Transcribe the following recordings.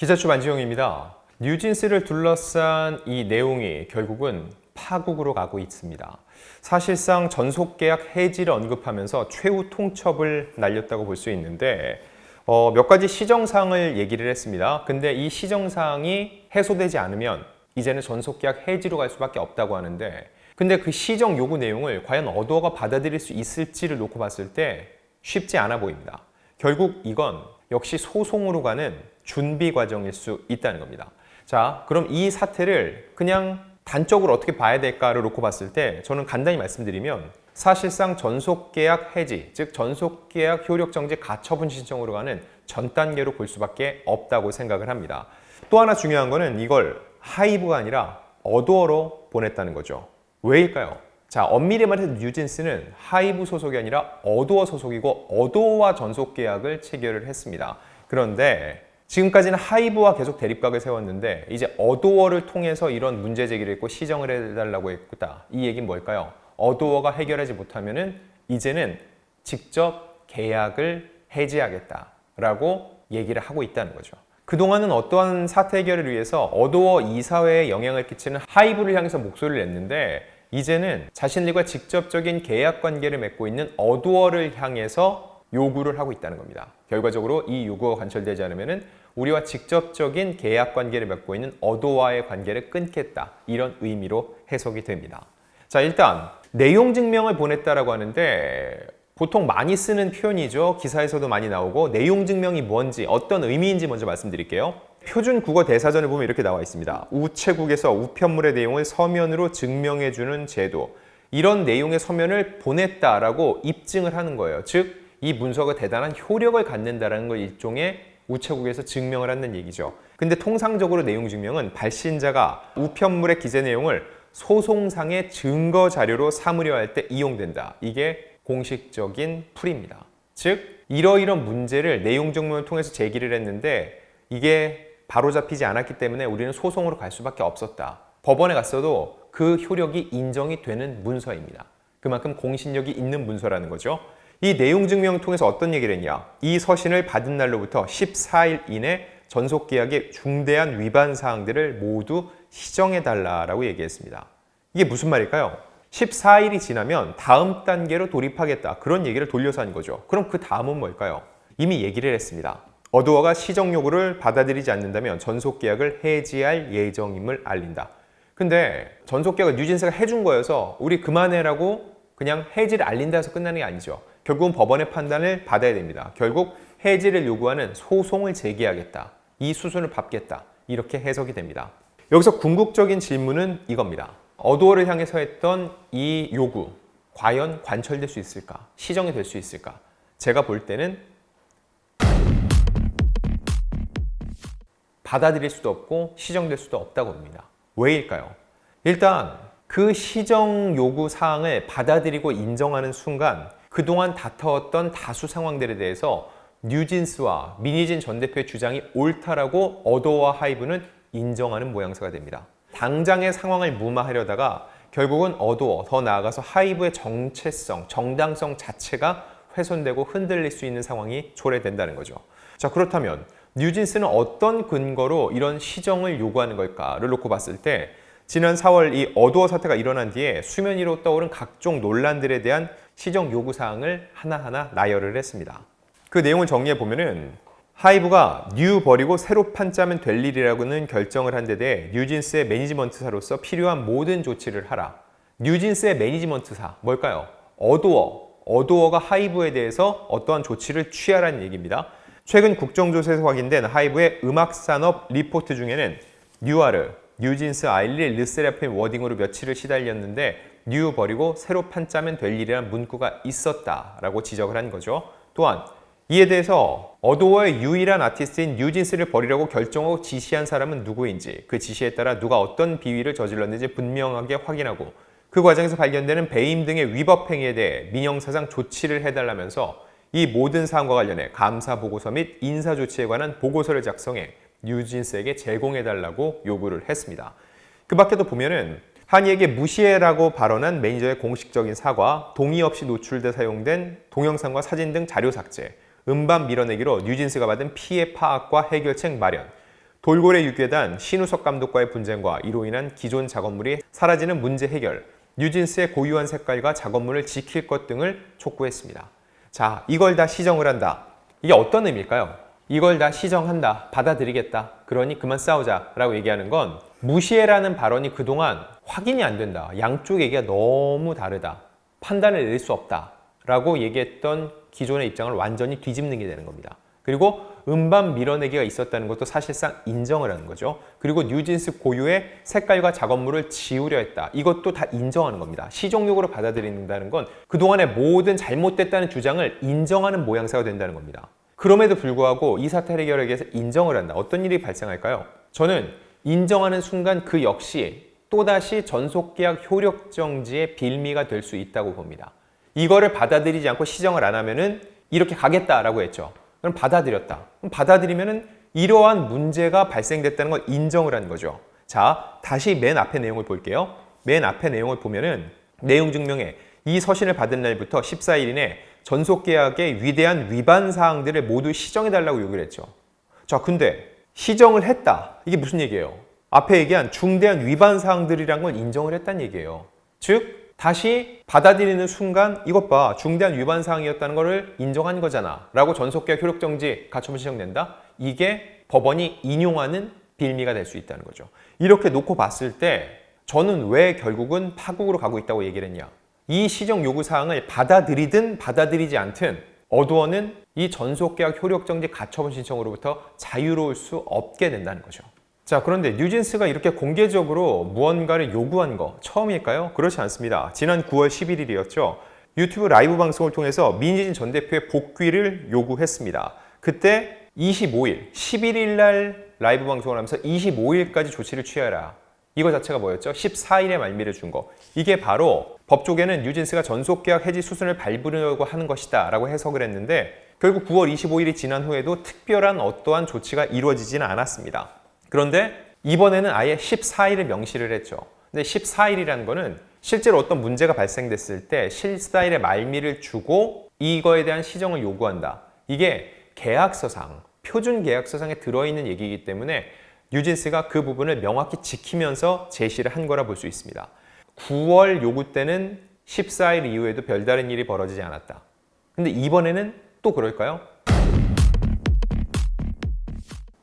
기자추 안지용입니다. 뉴진스를 둘러싼 이 내용이 결국은 파국으로 가고 있습니다. 사실상 전속계약 해지를 언급하면서 최후 통첩을 날렸다고 볼 수 있는데 몇 가지 시정사항을 얘기를 했습니다. 근데 이 시정사항이 해소되지 않으면 이제는 전속계약 해지로 갈 수밖에 없다고 하는데, 근데 그 시정 요구 내용을 과연 어도어가 받아들일 수 있을지를 놓고 봤을 때 쉽지 않아 보입니다. 결국 이건 역시 소송으로 가는 준비 과정일 수 있다는 겁니다. 자, 그럼 이 사태를 그냥 단적으로 어떻게 봐야 될까를 놓고 봤을 때 저는 간단히 말씀드리면 사실상 전속계약 해지, 즉 전속계약 효력정지 가처분 신청으로 가는 전 단계로 볼 수밖에 없다고 생각을 합니다. 또 하나 중요한 거는 이걸 하이브가 아니라 어도어로 보냈다는 거죠. 왜일까요? 자, 엄밀히 말해서 뉴진스는 하이브 소속이 아니라 어도어 소속이고 어도어와 전속계약을 체결을 했습니다. 그런데 지금까지는 하이브와 계속 대립각을 세웠는데 이제 어도어를 통해서 이런 문제 제기를 했고 시정을 해달라고 했다. 이 얘기는 뭘까요? 어도어가 해결하지 못하면은 이제는 직접 계약을 해지하겠다라고 얘기를 하고 있다는 거죠. 그동안은 어떠한 사태 해결을 위해서 어도어 이사회에 영향을 끼치는 하이브를 향해서 목소리를 냈는데 이제는 자신들과 직접적인 계약 관계를 맺고 있는 어도어를 향해서 요구를 하고 있다는 겁니다. 결과적으로 이 요구가 관철되지 않으면 우리와 직접적인 계약 관계를 맺고 있는 어도어와의 관계를 끊겠다. 이런 의미로 해석이 됩니다. 자, 일단 내용 증명을 보냈다라고 하는데 보통 많이 쓰는 표현이죠. 기사에서도 많이 나오고 내용 증명이 뭔지 어떤 의미인지 먼저 말씀드릴게요. 표준 국어 대사전을 보면 이렇게 나와 있습니다. 우체국에서 우편물의 내용을 서면으로 증명해주는 제도. 이런 내용의 서면을 보냈다라고 입증을 하는 거예요. 즉, 이 문서가 대단한 효력을 갖는다라는 걸 일종의 우체국에서 증명을 하는 얘기죠. 근데 통상적으로 내용 증명은 발신자가 우편물의 기재 내용을 소송상의 증거 자료로 삼으려 할 때 이용된다. 이게 공식적인 풀이입니다. 즉, 이러이런 문제를 내용 증명을 통해서 제기를 했는데 이게 바로잡히지 않았기 때문에 우리는 소송으로 갈 수밖에 없었다. 법원에 갔어도 그 효력이 인정이 되는 문서입니다. 그만큼 공신력이 있는 문서라는 거죠. 이 내용 증명을 통해서 어떤 얘기를 했냐? 이 서신을 받은 날로부터 14일 이내 전속계약의 중대한 위반 사항들을 모두 시정해달라라고 얘기했습니다. 이게 무슨 말일까요? 14일이 지나면 다음 단계로 돌입하겠다. 그런 얘기를 돌려서 한 거죠. 그럼 그 다음은 뭘까요? 이미 얘기를 했습니다. 어도어가 시정 요구를 받아들이지 않는다면 전속계약을 해지할 예정임을 알린다. 근데 전속계약을 뉴진스가 해준 거여서 우리 그만해라고 그냥 해지를 알린다 해서 끝나는 게 아니죠. 결국은 법원의 판단을 받아야 됩니다. 결국 해지를 요구하는 소송을 제기하겠다. 이 수순을 밟겠다. 이렇게 해석이 됩니다. 여기서 궁극적인 질문은 이겁니다. 어도어를 향해서 했던 이 요구, 과연 관철될 수 있을까? 시정이 될 수 있을까? 제가 볼 때는 받아들일 수도 없고 시정될 수도 없다고 봅니다. 왜일까요? 일단 그 시정 요구 사항을 받아들이고 인정하는 순간 그동안 다퉈왔던 다수 상황들에 대해서 뉴진스와 민희진 전 대표의 주장이 옳다라고 어도어와 하이브는 인정하는 모양새가 됩니다. 당장의 상황을 무마하려다가 결국은 어도어, 더 나아가서 하이브의 정체성, 정당성 자체가 훼손되고 흔들릴 수 있는 상황이 초래된다는 거죠. 자, 그렇다면 뉴진스는 어떤 근거로 이런 시정을 요구하는 걸까를 놓고 봤을 때 지난 4월 이 어도어 사태가 일어난 뒤에 수면 위로 떠오른 각종 논란들에 대한 시정 요구 사항을 하나하나 나열을 했습니다. 그 내용을 정리해 보면은 하이브가 뉴 버리고 새로 판짜면 될 일이라고는 결정을 한 데 대해 뉴진스의 매니지먼트사로서 필요한 모든 조치를 하라. 뉴진스의 매니지먼트사 뭘까요? 어도어가 하이브에 대해서 어떠한 조치를 취하라는 얘기입니다. 최근 국정조사에서 확인된 하이브의 음악산업 리포트 중에는 뉴아르, 뉴진스 아일리 르세라핌 워딩으로 며칠을 시달렸는데 뉴 버리고 새로 판짜면 될 일이라는 문구가 있었다라고 지적을 한 거죠. 또한 이에 대해서 어도어의 유일한 아티스트인 뉴진스를 버리라고 결정하고 지시한 사람은 누구인지, 그 지시에 따라 누가 어떤 비위를 저질렀는지 분명하게 확인하고 그 과정에서 발견되는 배임 등의 위법 행위에 대해 민형사상 조치를 해달라면서 이 모든 사항과 관련해 감사보고서 및 인사조치에 관한 보고서를 작성해 뉴진스에게 제공해달라고 요구를 했습니다. 그 밖에도 보면은 한이에게 무시해라고 발언한 매니저의 공식적인 사과, 동의 없이 노출돼 사용된 동영상과 사진 등 자료 삭제, 음반 밀어내기로 뉴진스가 받은 피해 파악과 해결책 마련, 돌고래 유괴단 신우석 감독과의 분쟁과 이로 인한 기존 작업물이 사라지는 문제 해결, 뉴진스의 고유한 색깔과 작업물을 지킬 것 등을 촉구했습니다. 자, 이걸 다 시정을 한다. 이게 어떤 의미일까요? 이걸 다 시정한다. 받아들이겠다. 그러니 그만 싸우자 라고 얘기하는 건 무시해라는 발언이 그동안 확인이 안 된다. 양쪽 얘기가 너무 다르다. 판단을 내릴 수 없다. 라고 얘기했던 기존의 입장을 완전히 뒤집는 게 되는 겁니다. 그리고 음반 밀어내기가 있었다는 것도 사실상 인정을 하는 거죠. 그리고 뉴진스 고유의 색깔과 작업물을 지우려 했다. 이것도 다 인정하는 겁니다. 시종욕으로 받아들인다는 건 그동안의 모든 잘못됐다는 주장을 인정하는 모양새가 된다는 겁니다. 그럼에도 불구하고 이 사태 해결에 대해서 인정을 한다. 어떤 일이 발생할까요? 저는 인정하는 순간 그 역시 또다시 전속계약 효력정지의 빌미가 될 수 있다고 봅니다. 이거를 받아들이지 않고 시정을 안 하면은 이렇게 가겠다라고 했죠. 그럼 받아들였다. 그럼 받아들이면은 이러한 문제가 발생됐다는 걸 인정을 한 거죠. 자, 다시 맨 앞에 내용을 볼게요. 맨 앞에 내용을 보면은 내용 증명에 이 서신을 받은 날부터 14일 이내 전속계약의 위대한 위반 사항들을 모두 시정해달라고 요구를 했죠. 자, 근데 시정을 했다. 이게 무슨 얘기예요? 앞에 얘기한 중대한 위반 사항들이란 걸 인정을 했다는 얘기예요. 즉, 다시 받아들이는 순간 이것 봐, 중대한 위반 사항이었다는 것을 인정한 거잖아 라고 전속계약 효력정지 가처분 신청낸다? 이게 법원이 인용하는 빌미가 될 수 있다는 거죠. 이렇게 놓고 봤을 때 저는 왜 결국은 파국으로 가고 있다고 얘기를 했냐. 이 시정 요구 사항을 받아들이든 받아들이지 않든 어두어는 이 전속계약 효력정지 가처분 신청으로부터 자유로울 수 없게 된다는 거죠. 자, 그런데 뉴진스가 이렇게 공개적으로 무언가를 요구한 거 처음일까요? 그렇지 않습니다. 지난 9월 11일이었죠. 유튜브 라이브 방송을 통해서 민희진 전 대표의 복귀를 요구했습니다. 그때 25일, 11일 날 라이브 방송을 하면서 25일까지 조치를 취하라. 이거 자체가 뭐였죠? 14일에 말미를 준 거. 이게 바로 법조계는 뉴진스가 전속계약 해지 수순을 밟으려고 하는 것이다 라고 해석을 했는데 결국 9월 25일이 지난 후에도 특별한 어떠한 조치가 이루어지지는 않았습니다. 그런데 이번에는 아예 14일을 명시를 했죠. 근데 14일이라는 거는 실제로 어떤 문제가 발생됐을 때 14일의 말미를 주고 이거에 대한 시정을 요구한다. 이게 계약서상, 표준 계약서상에 들어있는 얘기이기 때문에 뉴진스가 그 부분을 명확히 지키면서 제시를 한 거라 볼 수 있습니다. 9월 요구 때는 14일 이후에도 별다른 일이 벌어지지 않았다. 근데 이번에는 또 그럴까요?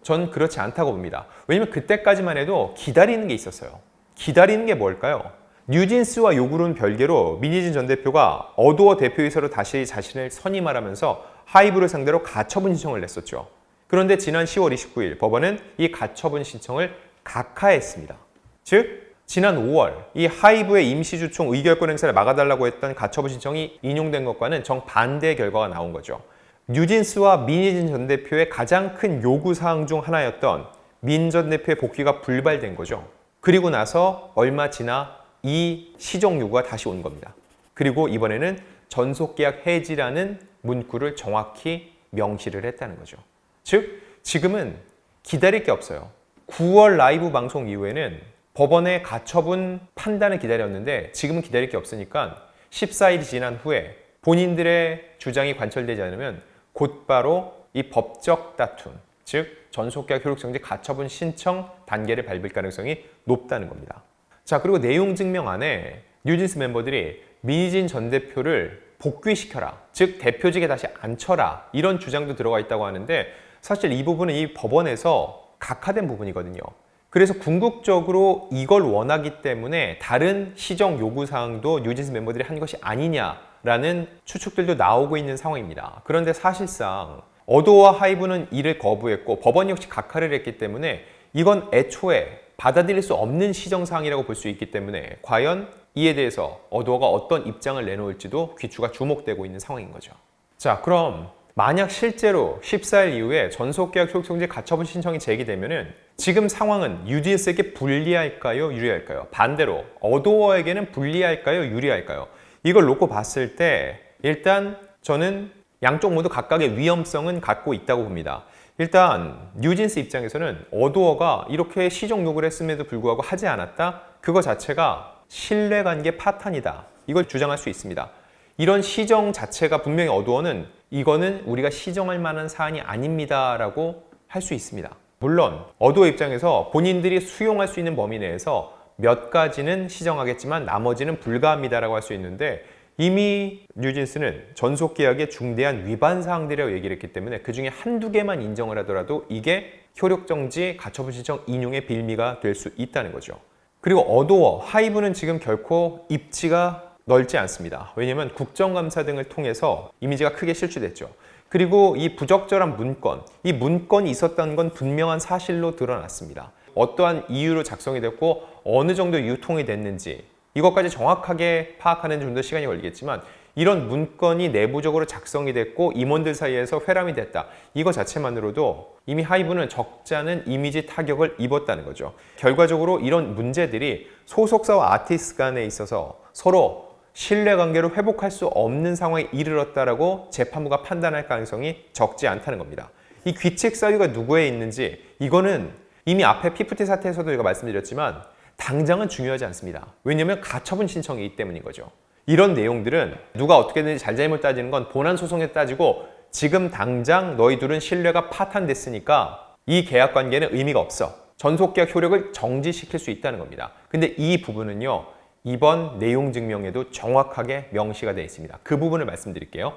전 그렇지 않다고 봅니다. 왜냐면 그때까지만 해도 기다리는 게 있었어요. 기다리는 게 뭘까요? 뉴진스와 요구는 별개로 민희진 전 대표가 어도어 대표이사로 다시 자신을 선임하라면서 하이브를 상대로 가처분 신청을 냈었죠. 그런데 지난 10월 29일 법원은 이 가처분 신청을 각하했습니다. 즉 지난 5월 이 하이브의 임시주총 의결권 행사를 막아달라고 했던 가처분 신청이 인용된 것과는 정반대의 결과가 나온 거죠. 뉴진스와 민희진 전 대표의 가장 큰 요구사항 중 하나였던 민 전 대표의 복귀가 불발된 거죠. 그리고 나서 얼마 지나 이 시정 요구가 다시 온 겁니다. 그리고 이번에는 전속계약 해지라는 문구를 정확히 명시를 했다는 거죠. 즉 지금은 기다릴 게 없어요. 9월 라이브 방송 이후에는 법원의 가처분 판단을 기다렸는데 지금은 기다릴 게 없으니까 14일이 지난 후에 본인들의 주장이 관철되지 않으면 곧바로 이 법적 다툼, 즉 전속계약 효력정지 가처분 신청 단계를 밟을 가능성이 높다는 겁니다. 자, 그리고 내용 증명 안에 뉴진스 멤버들이 민희진 전 대표를 복귀시켜라, 즉 대표직에 다시 앉혀라 이런 주장도 들어가 있다고 하는데 사실 이 부분은 이 법원에서 각하된 부분이거든요. 그래서 궁극적으로 이걸 원하기 때문에 다른 시정 요구사항도 뉴진스 멤버들이 한 것이 아니냐라는 추측들도 나오고 있는 상황입니다. 그런데 사실상 어도와 하이브는 이를 거부했고 법원이 역시 각하를 했기 때문에 이건 애초에 받아들일 수 없는 시정사항이라고 볼 수 있기 때문에 과연 이에 대해서 어도어가 어떤 입장을 내놓을지도 귀추가 주목되고 있는 상황인 거죠. 자, 그럼 만약 실제로 14일 이후에 전속계약 효력정지 가처분 신청이 제기되면은 지금 상황은 뉴진스에게 불리할까요? 유리할까요? 반대로 어도어에게는 불리할까요? 유리할까요? 이걸 놓고 봤을 때 일단 저는 양쪽 모두 각각의 위험성은 갖고 있다고 봅니다. 일단 뉴진스 입장에서는 어도어가 이렇게 시정 요구를 했음에도 불구하고 하지 않았다? 그거 자체가 신뢰관계 파탄이다. 이걸 주장할 수 있습니다. 이런 시정 자체가 분명히 어도어는 이거는 우리가 시정할 만한 사안이 아닙니다 라고 할 수 있습니다. 물론 어도어 입장에서 본인들이 수용할 수 있는 범위 내에서 몇 가지는 시정하겠지만 나머지는 불가합니다라고 할 수 있는데, 이미 뉴진스는 전속계약의 중대한 위반 사항들이라고 얘기를 했기 때문에 그 중에 한두 개만 인정을 하더라도 이게 효력정지, 가처분 신청 인용의 빌미가 될 수 있다는 거죠. 그리고 어도어, 하이브는 지금 결코 입지가 넓지 않습니다. 왜냐하면 국정감사 등을 통해서 이미지가 크게 실추됐죠. 그리고 이 부적절한 문건, 이 문건이 있었다는 건 분명한 사실로 드러났습니다. 어떠한 이유로 작성이 됐고 어느 정도 유통이 됐는지 이것까지 정확하게 파악하는 좀 더 시간이 걸리겠지만, 이런 문건이 내부적으로 작성이 됐고 임원들 사이에서 회람이 됐다, 이거 자체만으로도 이미 하이브는 적잖은 이미지 타격을 입었다는 거죠. 결과적으로 이런 문제들이 소속사와 아티스트 간에 있어서 서로 신뢰관계를 회복할 수 없는 상황에 이르렀다라고 재판부가 판단할 가능성이 적지 않다는 겁니다. 이 귀책 사유가 누구에 있는지, 이거는 이미 앞에 피프티 사태에서도 제가 말씀드렸지만 당장은 중요하지 않습니다. 왜냐하면 가처분 신청이기 때문인 거죠. 이런 내용들은 누가 어떻게든지 잘잘못 따지는 건 본안 소송에 따지고, 지금 당장 너희 둘은 신뢰가 파탄됐으니까 이 계약 관계는 의미가 없어, 전속계약 효력을 정지시킬 수 있다는 겁니다. 근데 이 부분은요, 이번 내용 증명에도 정확하게 명시가 되어 있습니다. 그 부분을 말씀드릴게요.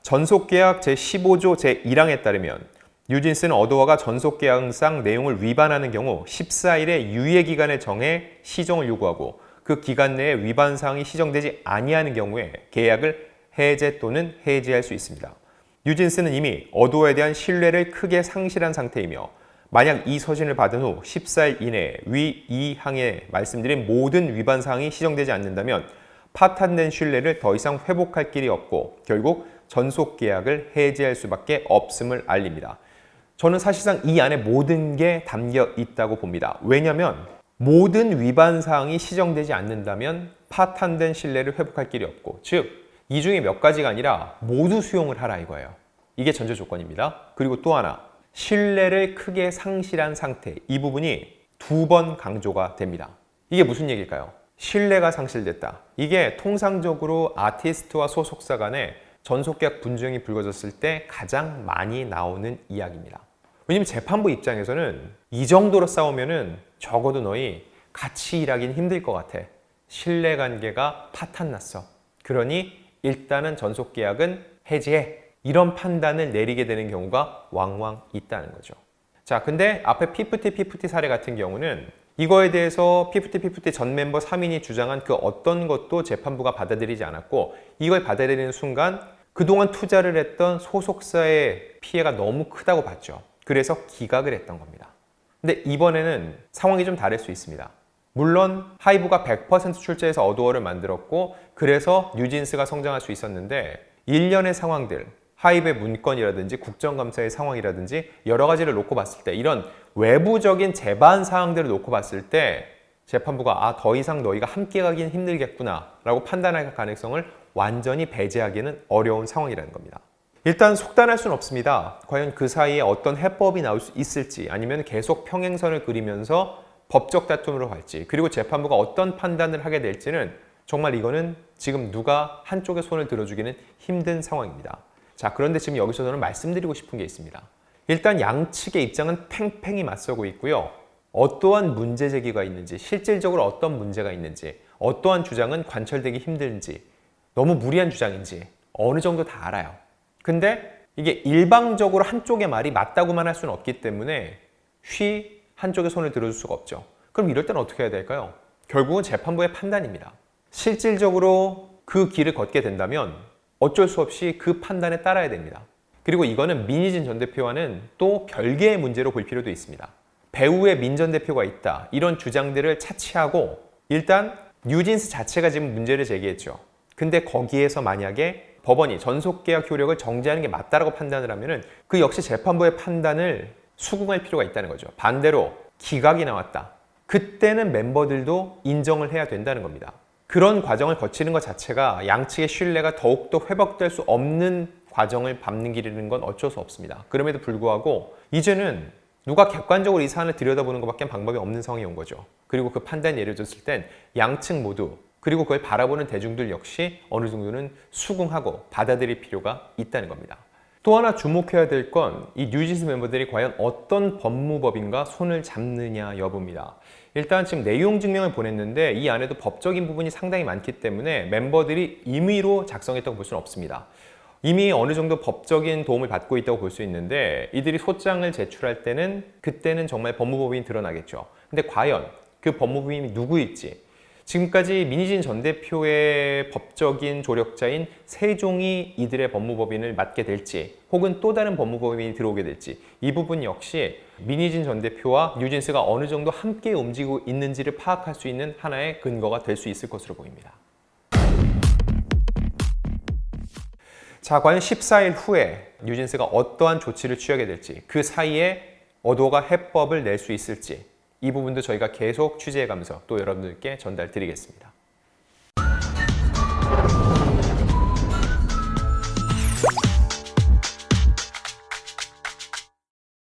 전속계약 제15조 제1항에 따르면 뉴진스는 어도어가 전속계약상 내용을 위반하는 경우 14일의 유예기간을 정해 시정을 요구하고, 그 기간 내에 위반 사항이 시정되지 아니하는 경우에 계약을 해제 또는 해지할 수 있습니다. 뉴진스는 이미 어도어에 대한 신뢰를 크게 상실한 상태이며, 만약 이 서신을 받은 후 14일 이내에 위 2항에 말씀드린 모든 위반 사항이 시정되지 않는다면 파탄된 신뢰를 더 이상 회복할 길이 없고 결국 전속계약을 해지할 수밖에 없음을 알립니다. 저는 사실상 이 안에 모든 게 담겨 있다고 봅니다. 왜냐하면 모든 위반 사항이 시정되지 않는다면 파탄된 신뢰를 회복할 길이 없고, 즉 이 중에 몇 가지가 아니라 모두 수용을 하라 이거예요. 이게 전제 조건입니다. 그리고 또 하나, 신뢰를 크게 상실한 상태, 이 부분이 2번 강조가 됩니다. 이게 무슨 얘기일까요? 신뢰가 상실됐다. 이게 통상적으로 아티스트와 소속사 간에 전속계약 분쟁이 불거졌을 때 가장 많이 나오는 이야기입니다. 왜냐면 재판부 입장에서는 이 정도로 싸우면은 적어도 너희 같이 일하긴 힘들 것 같아. 신뢰관계가 파탄났어. 그러니 일단은 전속계약은 해지해. 이런 판단을 내리게 되는 경우가 왕왕 있다는 거죠. 자, 근데 앞에 피프티 사례 같은 경우는 이거에 대해서 피프티 전 멤버 3인이 주장한 그 어떤 것도 재판부가 받아들이지 않았고, 이걸 받아들이는 순간 그동안 투자를 했던 소속사의 피해가 너무 크다고 봤죠. 그래서 기각을 했던 겁니다. 근데 이번에는 상황이 좀 다를 수 있습니다. 물론 하이브가 100% 출자해서 어도어를 만들었고 그래서 뉴진스가 성장할 수 있었는데, 일련의 상황들, 하이브의 문건이라든지 국정감사의 상황이라든지 여러 가지를 놓고 봤을 때, 이런 외부적인 재반 사항들을 놓고 봤을 때 재판부가 더 이상 너희가 함께 가긴 힘들겠구나 라고 판단할 가능성을 완전히 배제하기는 어려운 상황이라는 겁니다. 일단 속단할 수는 없습니다. 과연 그 사이에 어떤 해법이 나올 수 있을지, 아니면 계속 평행선을 그리면서 법적 다툼으로 갈지, 그리고 재판부가 어떤 판단을 하게 될지는 정말 이거는 지금 누가 한쪽에 손을 들어주기는 힘든 상황입니다. 자, 그런데 지금 여기서 저는 말씀드리고 싶은 게 있습니다. 일단 양측의 입장은 팽팽히 맞서고 있고요. 어떠한 문제 제기가 있는지, 실질적으로 어떤 문제가 있는지, 어떠한 주장은 관철되기 힘든지, 너무 무리한 주장인지 어느 정도 다 알아요. 근데 이게 일방적으로 한쪽의 말이 맞다고만 할 수는 없기 때문에 쉬 한쪽에 손을 들어줄 수가 없죠. 그럼 이럴 때는 어떻게 해야 될까요? 결국은 재판부의 판단입니다. 실질적으로 그 길을 걷게 된다면 어쩔 수 없이 그 판단에 따라야 됩니다. 그리고 이거는 민희진 전 대표와는 또 별개의 문제로 볼 필요도 있습니다. 배우의 민 전 대표가 있다, 이런 주장들을 차치하고 일단 뉴진스 자체가 지금 문제를 제기했죠. 근데 거기에서 만약에 법원이 전속계약 효력을 정지하는 게 맞다라고 판단을 하면은 그 역시 재판부의 판단을 수긍할 필요가 있다는 거죠. 반대로 기각이 나왔다. 그때는 멤버들도 인정을 해야 된다는 겁니다. 그런 과정을 거치는 것 자체가 양측의 신뢰가 더욱더 회복될 수 없는 과정을 밟는 길이라는 건 어쩔 수 없습니다. 그럼에도 불구하고 이제는 누가 객관적으로 이 사안을 들여다보는 것밖에 방법이 없는 상황이 온 거죠. 그리고 그 판단이 내려졌을 땐 양측 모두, 그리고 그걸 바라보는 대중들 역시 어느 정도는 수긍하고 받아들일 필요가 있다는 겁니다. 또 하나 주목해야 될 건 이 뉴진스 멤버들이 과연 어떤 법무법인과 손을 잡느냐 여부입니다. 일단 지금 내용 증명을 보냈는데 이 안에도 법적인 부분이 상당히 많기 때문에 멤버들이 임의로 작성했다고 볼 수는 없습니다. 이미 어느 정도 법적인 도움을 받고 있다고 볼 수 있는데 이들이 소장을 제출할 때는 그때는 정말 법무법인이 드러나겠죠. 근데 과연 그 법무법인이 누구일지, 지금까지 민희진 전 대표의 법적인 조력자인 세종이 이들의 법무법인을 맡게 될지 혹은 또 다른 법무법인이 들어오게 될지, 이 부분 역시 민희진 전 대표와 뉴진스가 어느 정도 함께 움직이고 있는지를 파악할 수 있는 하나의 근거가 될 수 있을 것으로 보입니다. 자, 과연 14일 후에 뉴진스가 어떠한 조치를 취하게 될지, 그 사이에 어도어가 해법을 낼 수 있을지, 이 부분도 저희가 계속 취재해가면서 또 여러분들께 전달드리겠습니다.